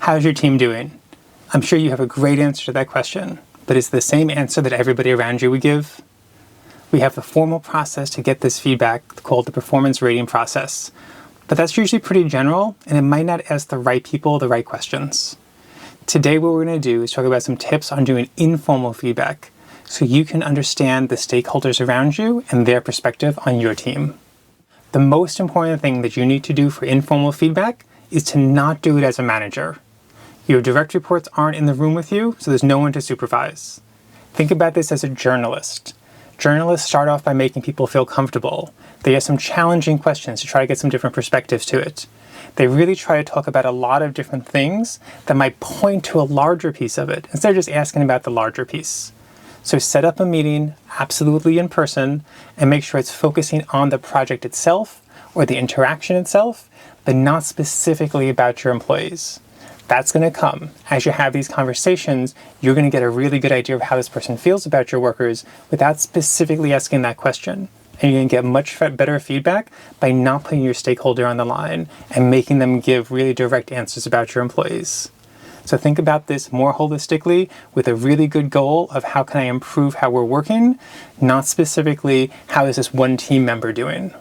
How's your team doing? I'm sure you have a great answer to that question, but it's the same answer that everybody around you would give. We have the formal process to get this feedback called the performance rating process, but that's usually pretty general and it might not ask the right people the right questions. Today what we're going to do is talk about some tips on doing informal feedback so you can understand the stakeholders around you and their perspective on your team. The most important thing that you need to do for informal feedback is to not do it as a manager. Your direct reports aren't in the room with you, so there's no one to supervise. Think about this as a journalist. Journalists start off by making people feel comfortable. They ask some challenging questions to try to get some different perspectives to it. They really try to talk about a lot of different things that might point to a larger piece of it, instead of just asking about the larger piece. So set up a meeting, absolutely in person, and make sure it's focusing on the project itself or the interaction itself, but not specifically about your employees. That's going to come. As you have these conversations, you're going to get a really good idea of how this person feels about your workers without specifically asking that question. And you're going to get much better feedback by not putting your stakeholder on the line and making them give really direct answers about your employees. So think about this more holistically with a really good goal of how can I improve how we're working, not specifically how is this one team member doing.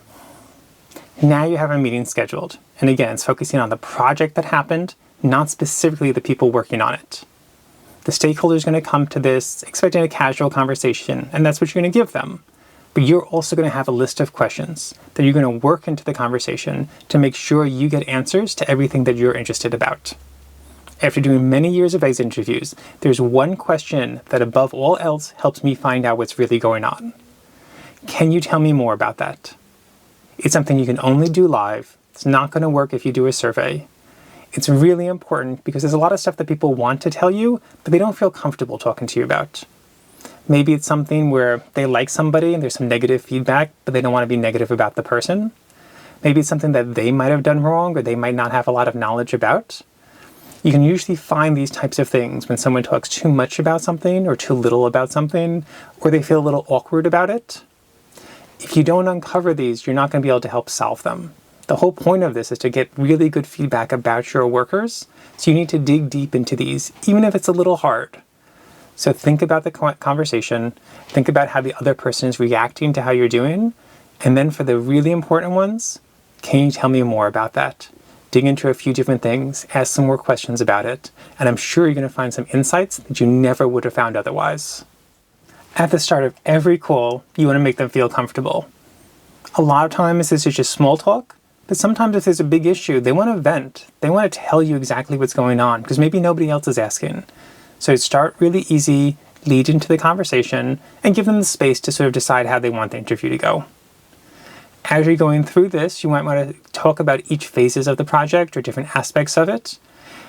Now you have a meeting scheduled. And again, it's focusing on the project that happened, not specifically the people working on it. The stakeholder is going to come to this expecting a casual conversation, and that's what you're going to give them. But you're also going to have a list of questions that you're going to work into the conversation to make sure you get answers to everything that you're interested about. After doing many years of exit interviews, there's one question that above all else helps me find out what's really going on. Can you tell me more about that? It's something you can only do live. It's not going to work if you do a survey. It's really important because there's a lot of stuff that people want to tell you, but they don't feel comfortable talking to you about. Maybe it's something where they like somebody and there's some negative feedback, but they don't want to be negative about the person. Maybe it's something that they might have done wrong or they might not have a lot of knowledge about. You can usually find these types of things when someone talks too much about something or too little about something, or they feel a little awkward about it. If you don't uncover these, you're not going to be able to help solve them. The whole point of this is to get really good feedback about your workers, so you need to dig deep into these, even if it's a little hard. So think about the conversation, think about how the other person is reacting to how you're doing, and then for the really important ones, can you tell me more about that? Dig into a few different things, ask some more questions about it, and I'm sure you're going to find some insights that you never would have found otherwise. At the start of every call, you want to make them feel comfortable. A lot of times this is just small talk, but sometimes if there's a big issue, they want to vent. They want to tell you exactly what's going on because maybe nobody else is asking. So start really easy, lead into the conversation, and give them the space to sort of decide how they want the interview to go. As you're going through this, you might want to talk about each phases of the project or different aspects of it.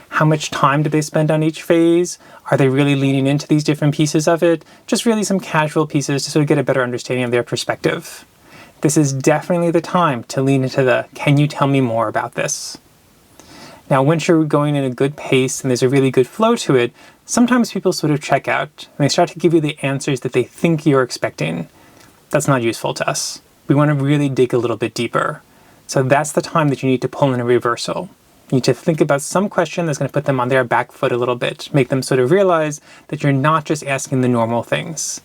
How much time do they spend on each phase? Are they really leaning into these different pieces of it? Just really some casual pieces to sort of get a better understanding of their perspective. This is definitely the time to lean into the, can you tell me more about this? Now, once you're going in a good pace and there's a really good flow to it, sometimes people sort of check out and they start to give you the answers that they think you're expecting. That's not useful to us. We want to really dig a little bit deeper. So that's the time that you need to pull in a reversal. You need to think about some question that's going to put them on their back foot a little bit, make them sort of realize that you're not just asking the normal things.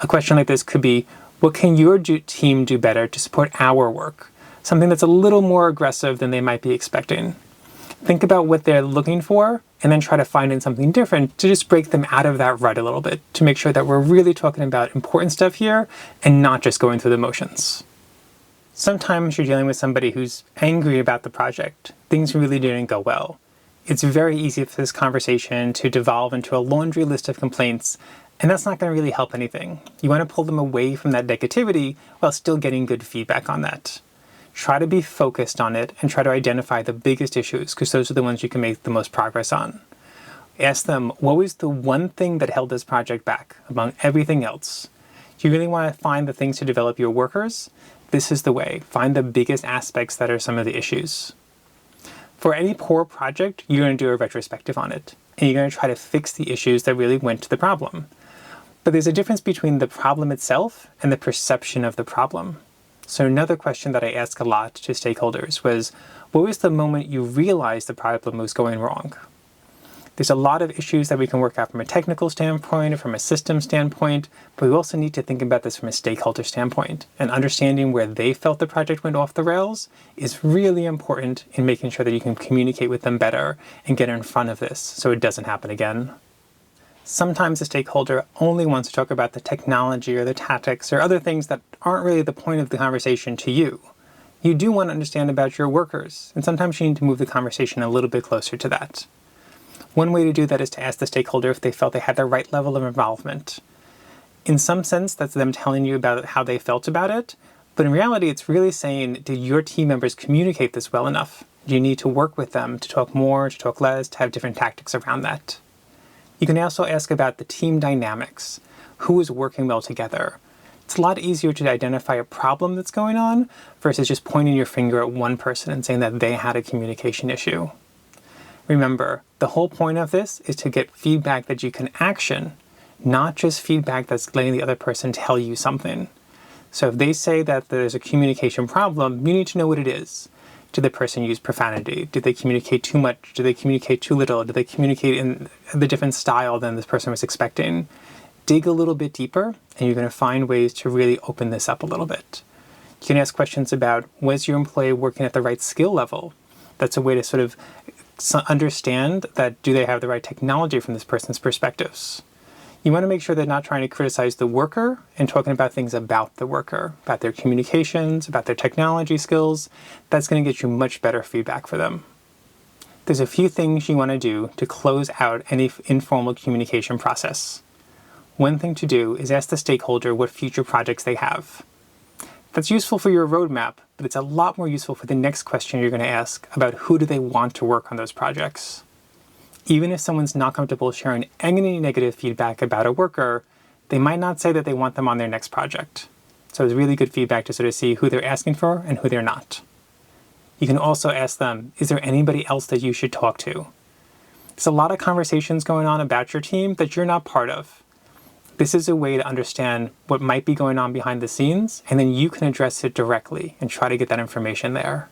A question like this could be, what can your team do better to support our work? Something that's a little more aggressive than they might be expecting. Think about what they're looking for and then try to find in something different to just break them out of that rut a little bit to make sure that we're really talking about important stuff here and not just going through the motions. Sometimes you're dealing with somebody who's angry about the project. Things really didn't go well. It's very easy for this conversation to devolve into a laundry list of complaints, and that's not going to really help anything. You want to pull them away from that negativity while still getting good feedback on that. Try to be focused on it and try to identify the biggest issues because those are the ones you can make the most progress on. Ask them, what was the one thing that held this project back among everything else? Do you really want to find the things to develop your workers? This is the way. Find the biggest aspects that are some of the issues. For any poor project, you're going to do a retrospective on it, and you're going to try to fix the issues that really went to the problem. But there's a difference between the problem itself and the perception of the problem. So another question that I ask a lot to stakeholders was, what was the moment you realized the problem was going wrong? There's a lot of issues that we can work out from a technical standpoint or from a system standpoint, but we also need to think about this from a stakeholder standpoint. And understanding where they felt the project went off the rails is really important in making sure that you can communicate with them better and get in front of this so it doesn't happen again. Sometimes the stakeholder only wants to talk about the technology or the tactics or other things that aren't really the point of the conversation to you. You do want to understand about your workers, and sometimes you need to move the conversation a little bit closer to that. One way to do that is to ask the stakeholder if they felt they had the right level of involvement. In some sense, that's them telling you about how they felt about it, but in reality, it's really saying, did your team members communicate this well enough? Do you need to work with them to talk more, to talk less, to have different tactics around that? You can also ask about the team dynamics. Who is working well together? It's a lot easier to identify a problem that's going on versus just pointing your finger at one person and saying that they had a communication issue. Remember, the whole point of this is to get feedback that you can action, not just feedback that's letting the other person tell you something. So if they say that there's a communication problem, you need to know what it is. Did the person use profanity? Did they communicate too much? Did they communicate too little? Did they communicate in the different style than this person was expecting? Dig a little bit deeper, and you're going to find ways to really open this up a little bit. You can ask questions about, was your employee working at the right skill level? That's a way to sort of understand that, do they have the right technology from this person's perspectives? You want to make sure they're not trying to criticize the worker and talking about things about the worker, about their communications, about their technology skills. That's going to get you much better feedback for them. There's a few things you want to do to close out any informal communication process. One thing to do is ask the stakeholder what future projects they have. That's useful for your roadmap, but it's a lot more useful for the next question you're going to ask about who do they want to work on those projects. Even if someone's not comfortable sharing any negative feedback about a worker, they might not say that they want them on their next project. So it's really good feedback to sort of see who they're asking for and who they're not. You can also ask them, is there anybody else that you should talk to? There's a lot of conversations going on about your team that you're not part of. This is a way to understand what might be going on behind the scenes, and then you can address it directly and try to get that information there.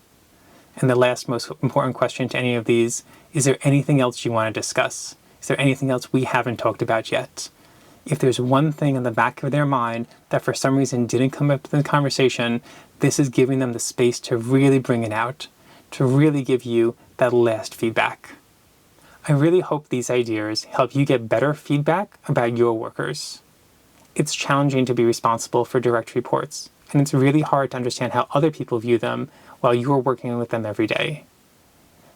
And the last most important question to any of these, is there anything else you want to discuss? Is there anything else we haven't talked about yet? If there's one thing in the back of their mind that for some reason didn't come up in the conversation, this is giving them the space to really bring it out, to really give you that last feedback. I really hope these ideas help you get better feedback about your workers. It's challenging to be responsible for direct reports, and it's really hard to understand how other people view them while you're working with them every day.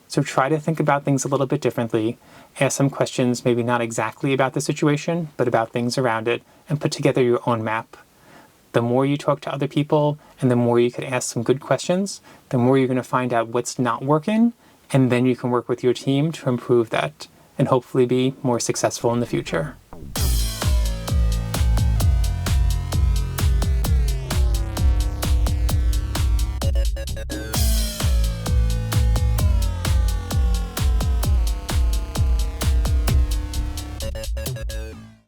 So try to think about things a little bit differently, ask some questions maybe not exactly about the situation, but about things around it, and put together your own map. The more you talk to other people, and the more you can ask some good questions, the more you're going to find out what's not working, and then you can work with your team to improve that and hopefully be more successful in the future.